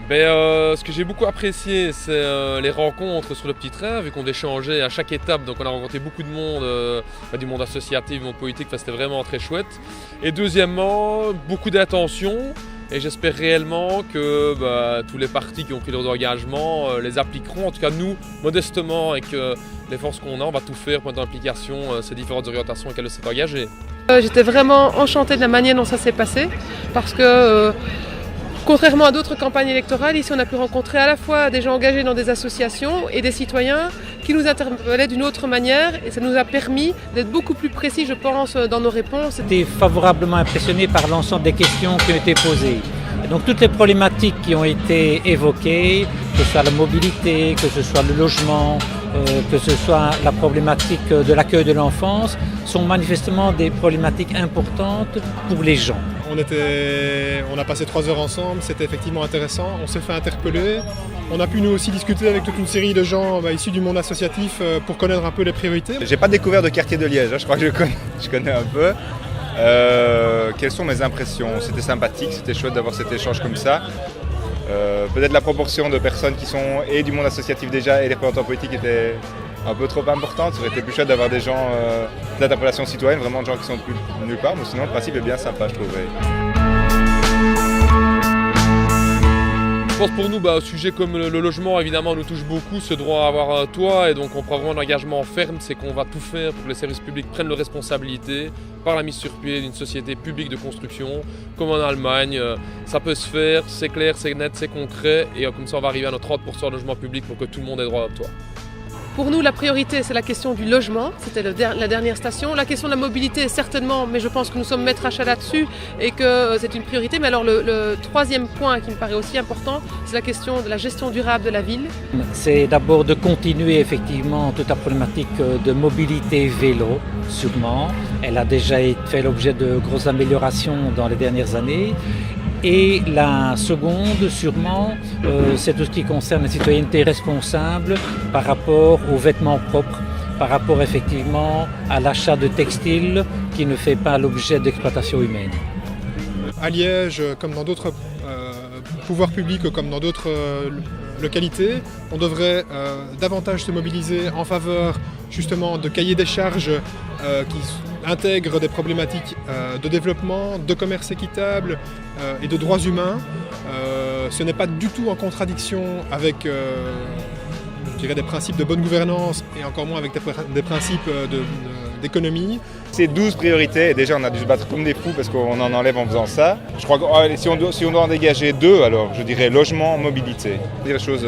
Ce que j'ai beaucoup apprécié, c'est les rencontres sur le petit train, vu qu'on échangeait à chaque étape. Donc on a rencontré beaucoup de monde, du monde associatif, du monde politique, c'était vraiment très chouette. Et deuxièmement, beaucoup d'attention. Et j'espère réellement que tous les partis qui ont pris leurs engagements les appliqueront. En tout cas, nous, modestement, avec les forces qu'on a, on va tout faire pour mettre en application ces différentes orientations auxquelles on s'est engagé. J'étais vraiment enchantée de la manière dont ça s'est passé, parce que contrairement à d'autres campagnes électorales, ici on a pu rencontrer à la fois des gens engagés dans des associations et des citoyens qui nous interpellaient d'une autre manière, et ça nous a permis d'être beaucoup plus précis, je pense, dans nos réponses. J'étais favorablement impressionné par l'ensemble des questions qui ont été posées. Et donc toutes les problématiques qui ont été évoquées, que ce soit la mobilité, que ce soit le logement, que ce soit la problématique de l'accueil de l'enfance, sont manifestement des problématiques importantes pour les gens. On a passé 3 heures ensemble, c'était effectivement intéressant, on s'est fait interpeller. On a pu nous aussi discuter avec toute une série de gens issus du monde associatif pour connaître un peu les priorités. J'ai pas découvert de quartier de Liège, je crois que je connais un peu. Quelles sont mes impressions? C'était sympathique, c'était chouette d'avoir cet échange comme ça. Peut-être la proportion de personnes qui sont et du monde associatif déjà et les représentants politiques était un peu trop importante. Ça aurait été plus chouette d'avoir des gens d'interpellation citoyenne, vraiment des gens qui sont plus nulle part. Mais sinon le principe est bien sympa, je trouverais. Je pense pour nous, un sujet comme le logement, évidemment, nous touche beaucoup, ce droit à avoir un toit, et donc on prend vraiment un engagement ferme, c'est qu'on va tout faire pour que les services publics prennent leurs responsabilités par la mise sur pied d'une société publique de construction, comme en Allemagne. Ça peut se faire, c'est clair, c'est net, c'est concret, et comme ça on va arriver à nos 30% de logement public pour que tout le monde ait droit à un toit. Pour nous, la priorité, c'est la question du logement. C'était la dernière station. La question de la mobilité, certainement, mais je pense que nous sommes maîtres à chat là-dessus et que c'est une priorité. Mais alors, le troisième point qui me paraît aussi important, c'est la question de la gestion durable de la ville. C'est d'abord de continuer effectivement toute la problématique de mobilité vélo, sûrement. Elle a déjà fait l'objet de grosses améliorations dans les dernières années. Et la seconde, sûrement, c'est tout ce qui concerne la citoyenneté responsable par rapport aux vêtements propres, par rapport effectivement à l'achat de textiles qui ne fait pas l'objet d'exploitation humaine. À Liège, comme dans d'autres pouvoirs publics, comme dans d'autres localités, on devrait davantage se mobiliser en faveur justement de cahiers des charges qui intègrent des problématiques de développement, de commerce équitable et de droits humains. Ce n'est pas du tout en contradiction avec je dirais des principes de bonne gouvernance et encore moins avec des principes d'économie. C'est 12 priorités et déjà on a dû se battre comme des fous parce qu'on en enlève en faisant ça. Je crois que si on doit en dégager 2, alors je dirais logement, mobilité. C'est des choses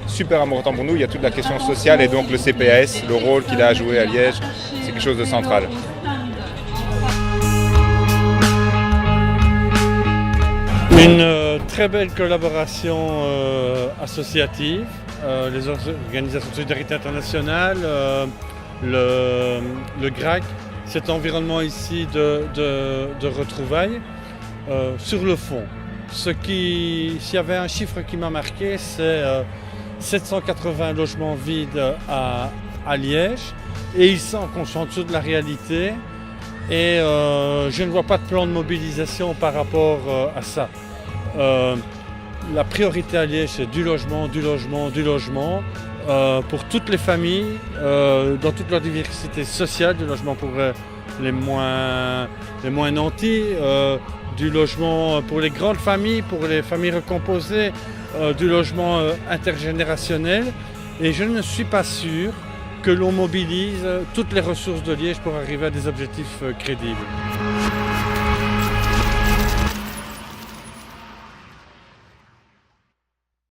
super importantes pour nous. Il y a toute la question sociale et donc le CPAS, le rôle qu'il a à jouer à Liège, c'est quelque chose de central. Une très belle collaboration associative, les organisations de solidarité internationale, le GRAC, cet environnement ici de retrouvailles. Sur le fond, s'il y avait un chiffre qui m'a marqué, c'est 780 logements vides à Liège, et il semble qu'on soit en dessous de la réalité. Et je ne vois pas de plan de mobilisation par rapport à ça. La priorité à Liège, c'est du logement, du logement, du logement pour toutes les familles, dans toute leur diversité sociale, du logement pour les moins nantis, du logement pour les grandes familles, pour les familles recomposées, du logement intergénérationnel. Et je ne suis pas sûr que l'on mobilise toutes les ressources de Liège pour arriver à des objectifs crédibles.